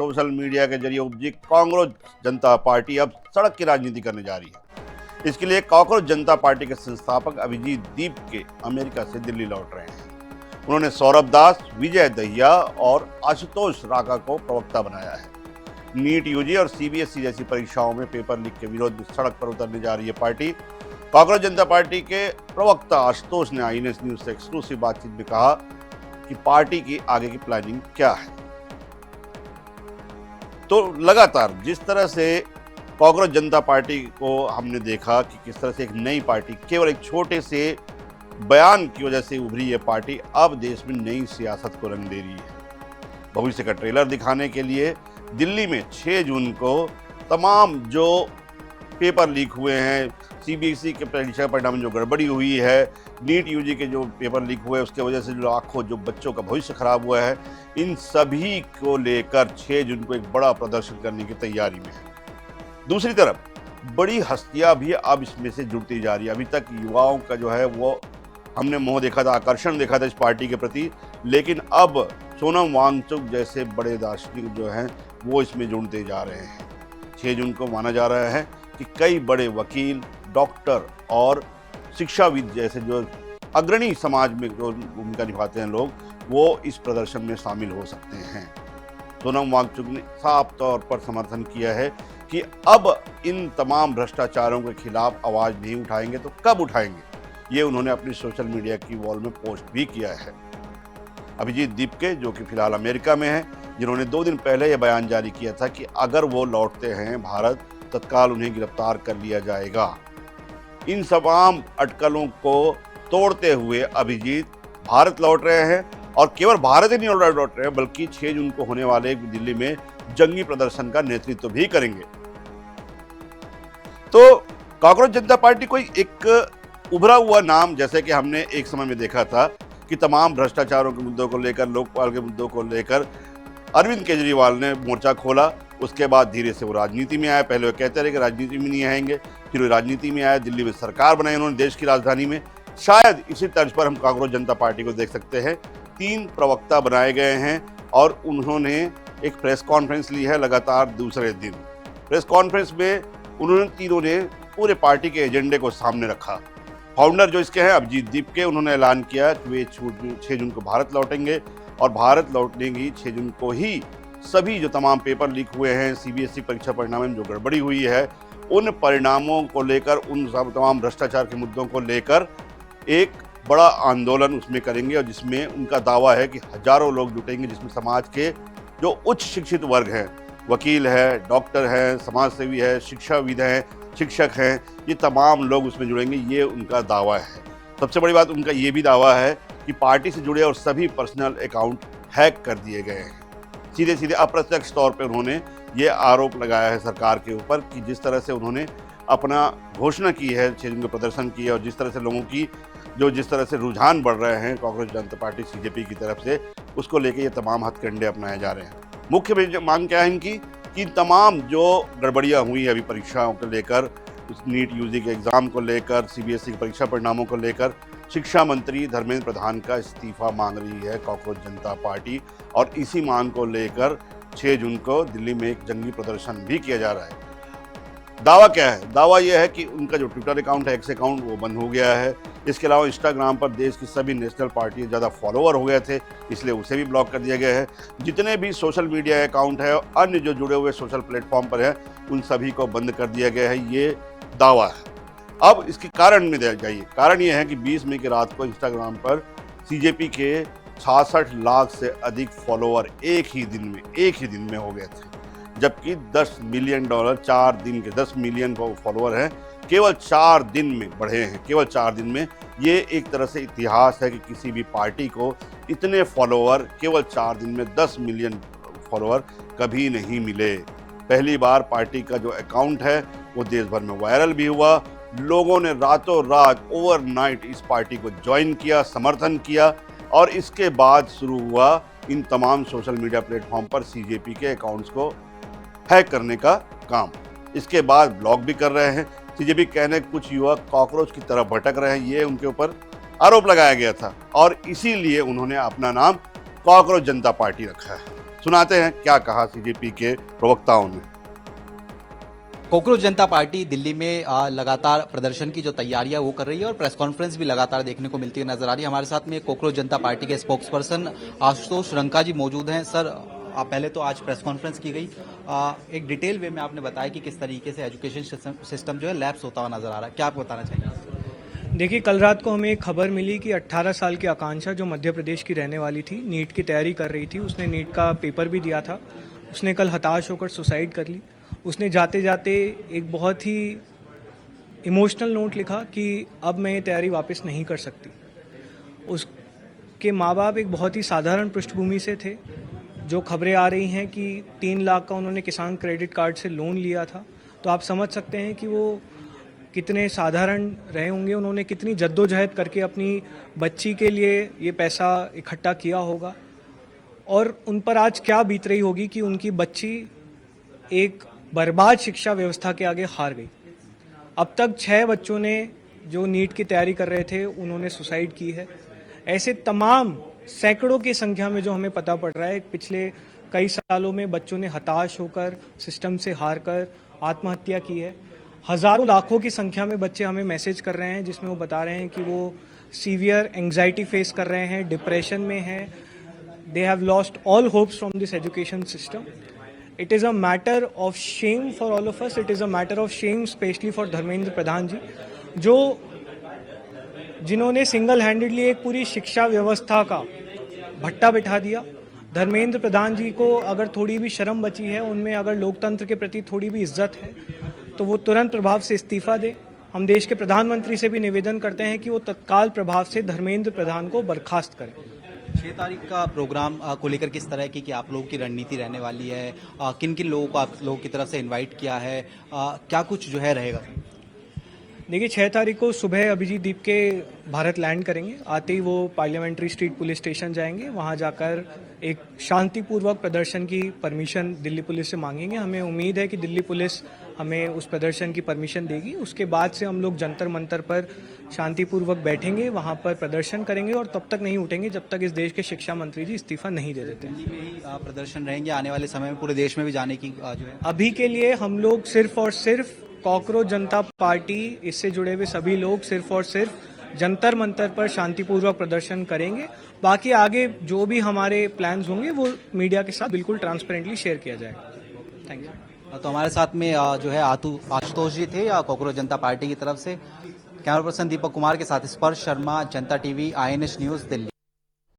Social media के जरिए उपजी कांग्रेस जनता पार्टी अब सड़क की राजनीति करने जा रही है। इसके लिए कांग्रेस जनता पार्टी के संस्थापक अभिजीत दीप के अमेरिका से दिल्ली लौट रहे हैं। उन्होंने सौरभ दास, विजय दहिया और आशुतोष राका को प्रवक्ता बनाया है। नीट, यूजी और सीबीएसई जैसी परीक्षाओं में पेपर लीक के विरोध में सड़क पर उतरने जा रही है पार्टी। कांग्रेस जनता पार्टी के प्रवक्ता आशुतोष ने आई न्यूज से एक्सक्लूसिव बातचीत में कहा कि पार्टी की आगे की प्लानिंग क्या है। तो लगातार जिस तरह से कांग्रेस जनता पार्टी को हमने देखा कि किस तरह से एक नई पार्टी केवल एक छोटे से बयान की वजह से उभरी ये पार्टी अब देश में नई सियासत को रंग दे रही है। भविष्य का ट्रेलर दिखाने के लिए दिल्ली में 6 जून को तमाम जो पेपर लीक हुए हैं, सीबीएसई के परीक्षा परिणाम में जो गड़बड़ी हुई है, नीट यूजी के जो पेपर लीक हुए उसके वजह से जो लाखों जो बच्चों का भविष्य खराब हुआ है, इन सभी को लेकर 6 जून को एक बड़ा प्रदर्शन करने की तैयारी में है। दूसरी तरफ बड़ी हस्तियां भी अब इसमें से जुड़ती जा रही है। अभी तक युवाओं का जो है वो हमने मोह देखा था, आकर्षण देखा था इस पार्टी के प्रति, लेकिन अब सोनम वांगचुक जैसे बड़े दार्शनिक जो हैं वो इसमें जुड़ते जा रहे हैं। 6 जून को माना जा रहा है कि कई बड़े वकील, डॉक्टर और शिक्षाविद जैसे जो अग्रणी समाज में जो भूमिका निभाते हैं लोग, वो इस प्रदर्शन में शामिल हो सकते हैं। सोनम वांगचुक ने साफ तौर पर समर्थन किया है कि अब इन तमाम भ्रष्टाचारों के खिलाफ आवाज नहीं उठाएंगे तो कब उठाएंगे, ये उन्होंने अपनी सोशल मीडिया की वॉल में पोस्ट भी किया है। अभिजीत दीप के, जो कि फिलहाल अमेरिका में हैं, जिन्होंने 2 दिन पहले यह बयान जारी किया था कि अगर वो लौटते हैं भारत, तत्काल उन्हें गिरफ्तार कर लिया जाएगा। इन तमाम अटकलों को तोड़ते हुए अभिजीत भारत लौट रहे हैं और केवल भारत ही नहीं लौट रहे हैं बल्कि 6 जून को होने वाले दिल्ली में जंगी प्रदर्शन का नेतृत्व भी करेंगे। तो कांग्रेस जनता पार्टी कोई एक उभरा हुआ नाम, जैसे कि हमने एक समय में देखा था कि तमाम भ्रष्टाचारों के मुद्दों को लेकर, लोकपाल के मुद्दों को लेकर अरविंद केजरीवाल ने मोर्चा खोला। उसके बाद धीरे से वो राजनीति में आए। पहले वो कहते रहे कि राजनीति में नहीं आएंगे, फिर वो राजनीति में आए, दिल्ली में सरकार बनाई उन्होंने देश की राजधानी में। शायद इसी तर्ज पर हम कांग्रेस जनता पार्टी को देख सकते हैं। 3 प्रवक्ता बनाए गए हैं और उन्होंने एक प्रेस कॉन्फ्रेंस ली है लगातार दूसरे दिन। प्रेस कॉन्फ्रेंस में उन्होंने तीनों ने पूरे पार्टी के एजेंडे को सामने रखा। फाउंडर जो इसके हैं अभिजीत दीप के, उन्होंने ऐलान किया कि वे 6 जून को भारत लौटेंगे और भारत लौटने की 6 जून को ही सभी जो तमाम पेपर लीक हुए हैं, सीबीएसई परीक्षा परिणाम में जो गड़बड़ी हुई है, उन परिणामों को लेकर, उन तमाम भ्रष्टाचार के मुद्दों को लेकर एक बड़ा आंदोलन उसमें करेंगे और जिसमें उनका दावा है कि हजारों लोग जुटेंगे, जिसमें समाज के जो उच्च शिक्षित वर्ग हैं, वकील है, डॉक्टर हैं, समाजसेवी है, शिक्षाविद हैं, शिक्षक हैं, ये तमाम लोग उसमें जुड़ेंगे, ये उनका दावा है। सबसे बड़ी बात उनका ये भी दावा है कि पार्टी से जुड़े और सभी पर्सनल अकाउंट हैक कर दिए गए हैं। सीधे सीधे अप्रत्यक्ष तौर पर उन्होंने ये आरोप लगाया है सरकार के ऊपर कि जिस तरह से उन्होंने अपना घोषणा की है, 6 जून को प्रदर्शन किया और जिस तरह से लोगों की जिस तरह से रुझान बढ़ रहे हैं कांग्रेस जनता पार्टी सीजेपी की तरफ से, उसको लेके ये तमाम हथकंडे अपनाए जा रहे हैं। मुख्य मांग क्या है इनकी कि तमाम जो गड़बड़ियाँ हुई है अभी परीक्षाओं को लेकर, उस नीट यूजी के एग्ज़ाम को लेकर, सीबीएसई के परीक्षा परिणामों को लेकर शिक्षा मंत्री धर्मेंद्र प्रधान का इस्तीफा मांग रही है कांग्रेस जनता पार्टी और इसी मांग को लेकर 6 जून को दिल्ली में एक जंगी प्रदर्शन भी किया जा रहा है। दावा क्या है? दावा यह है कि उनका जो ट्विटर अकाउंट है, एक्स अकाउंट, वो बंद हो गया है। इसके अलावा इंस्टाग्राम पर देश की सभी नेशनल पार्टी ज़्यादा फॉलोअर हो गए थे, इसलिए उसे भी ब्लॉक कर दिया गया है। जितने भी सोशल मीडिया अकाउंट है, अन्य जो जुड़े हुए सोशल प्लेटफॉर्म पर है, उन सभी को बंद कर दिया गया है, ये दावा है। अब इसके कारण में जाइए। कारण ये है कि 20 मई की रात को इंस्टाग्राम पर सीजेपी के 66 लाख से अधिक फॉलोअर एक ही दिन में हो गए थे, जबकि $10 मिलियन 4 दिन के 10 मिलियन फॉलोअर हैं, केवल 4 दिन में बढ़े हैं, केवल 4 दिन में। ये एक तरह से इतिहास है कि किसी भी पार्टी को इतने फॉलोअर केवल 4 दिन में 10 मिलियन फॉलोअर कभी नहीं मिले। पहली बार पार्टी का जो अकाउंट है वो देश भर में वायरल भी हुआ। लोगों ने रातों रात ओवरनाइट इस पार्टी को ज्वाइन किया, समर्थन किया और इसके बाद शुरू हुआ इन तमाम सोशल मीडिया प्लेटफॉर्म पर सीजेपी के अकाउंट्स को हैक करने का काम। इसके बाद ब्लॉक भी कर रहे हैं। सीजेपी कहने कुछ युवा कॉकरोच की तरफ भटक रहे हैं, ये उनके ऊपर आरोप लगाया गया था और इसीलिए उन्होंने अपना नाम कांग्रेस जनता पार्टी रखा है। सुनाते हैं क्या कहा सीजेपी के प्रवक्ताओं ने। कॉकरोच जनता पार्टी दिल्ली में लगातार प्रदर्शन की जो तैयारियां वो कर रही है और प्रेस कॉन्फ्रेंस भी लगातार देखने को मिलती है नजर आ रही है। हमारे साथ में कॉकरोच जनता पार्टी के स्पोक्स पर्सन आशुतोष रंका जी मौजूद हैं। सर, पहले तो आज प्रेस कॉन्फ्रेंस की गई, एक डिटेल वे में आपने बताया कि किस तरीके से एजुकेशन सिस्टम जो है लैप्स होता हुआ नजर आ रहा है, क्या आप बताना चाहिए? देखिए, कल रात को हमें एक खबर मिली कि 18 साल की आकांक्षा जो मध्य प्रदेश की रहने वाली थी, नीट की तैयारी कर रही थी, उसने नीट का पेपर भी दिया था, उसने कल हताश होकर सुसाइड कर ली। उसने जाते जाते एक बहुत ही इमोशनल नोट लिखा कि अब मैं ये तैयारी वापस नहीं कर सकती। उसके माँ बाप एक बहुत ही साधारण पृष्ठभूमि से थे। जो खबरें आ रही हैं कि 3 लाख का उन्होंने किसान क्रेडिट कार्ड से लोन लिया था, तो आप समझ सकते हैं कि वो कितने साधारण रहे होंगे। उन्होंने कितनी जद्दोजहद करके अपनी बच्ची के लिए ये पैसा इकट्ठा किया होगा और उन पर आज क्या बीत रही होगी कि उनकी बच्ची एक बर्बाद शिक्षा व्यवस्था के आगे हार गई। अब तक 6 बच्चों ने जो नीट की तैयारी कर रहे थे उन्होंने सुसाइड की है। ऐसे तमाम सैकड़ों की संख्या में जो हमें पता पड़ रहा है, पिछले कई सालों में बच्चों ने हताश होकर सिस्टम से हार कर आत्महत्या की है। हजारों लाखों की संख्या में बच्चे हमें मैसेज कर रहे हैं जिसमें वो बता रहे हैं कि वो सीवियर एंग्जाइटी फेस कर रहे हैं, डिप्रेशन में हैं, they have lost all hopes from this education system. It is a matter of shame for all of us. It is a matter of shame especially for Dharmendra Pradhan ji, जिन्होंने single handedly एक पूरी शिक्षा व्यवस्था का भट्टा बिठा दिया। धर्मेंद्र प्रधान जी को अगर थोड़ी भी शर्म बची है, उनमें अगर लोकतंत्र के प्रति थोड़ी भी इज्जत है, तो वो तुरंत प्रभाव से इस्तीफा दे। हम देश के प्रधानमंत्री से भी निवेदन करते हैं कि वो तत्काल प्रभाव से धर्मेंद्र प्रधान को बर्खास्त करें। 6 तारीख का प्रोग्राम को लेकर किस तरह की आप लोगों की रणनीति रहने वाली है? किन किन लोगों को आप लोगों की तरफ से इनवाइट किया है? क्या कुछ जो है रहेगा? देखिए, 6 तारीख को सुबह अभिजीत दीप के भारत लैंड करेंगे। आते ही वो पार्लियामेंट्री स्ट्रीट पुलिस स्टेशन जाएंगे। वहां जाकर एक शांतिपूर्वक प्रदर्शन की परमिशन दिल्ली पुलिस से मांगेंगे। हमें उम्मीद है कि दिल्ली पुलिस हमें उस प्रदर्शन की परमिशन देगी। उसके बाद से हम लोग जंतर मंतर पर शांतिपूर्वक बैठेंगे, वहां पर प्रदर्शन करेंगे और तब तक नहीं उठेंगे जब तक इस देश के शिक्षा मंत्री जी इस्तीफा नहीं दे देते। दिल्ली में ही प्रदर्शन रहेंगे, आने वाले समय में पूरे देश में भी जाने की जो है? अभी के लिए हम लोग सिर्फ और सिर्फ कॉकरोच जनता पार्टी, इससे जुड़े हुए सभी लोग सिर्फ और सिर्फ जंतर मंतर पर शांतिपूर्वक प्रदर्शन करेंगे। बाकी आगे जो भी हमारे प्लान्स होंगे वो मीडिया के साथ बिल्कुल ट्रांसपेरेंटली शेयर किया जाएगा। Thank you. तो हमारे साथ में जो है आशुतोष जी थे कॉकरोच जनता पार्टी की तरफ से। कैमरा पर्सन दीपक कुमार के साथ स्पर्श शर्मा, जनता टीवी, INH न्यूज़, दिल्ली।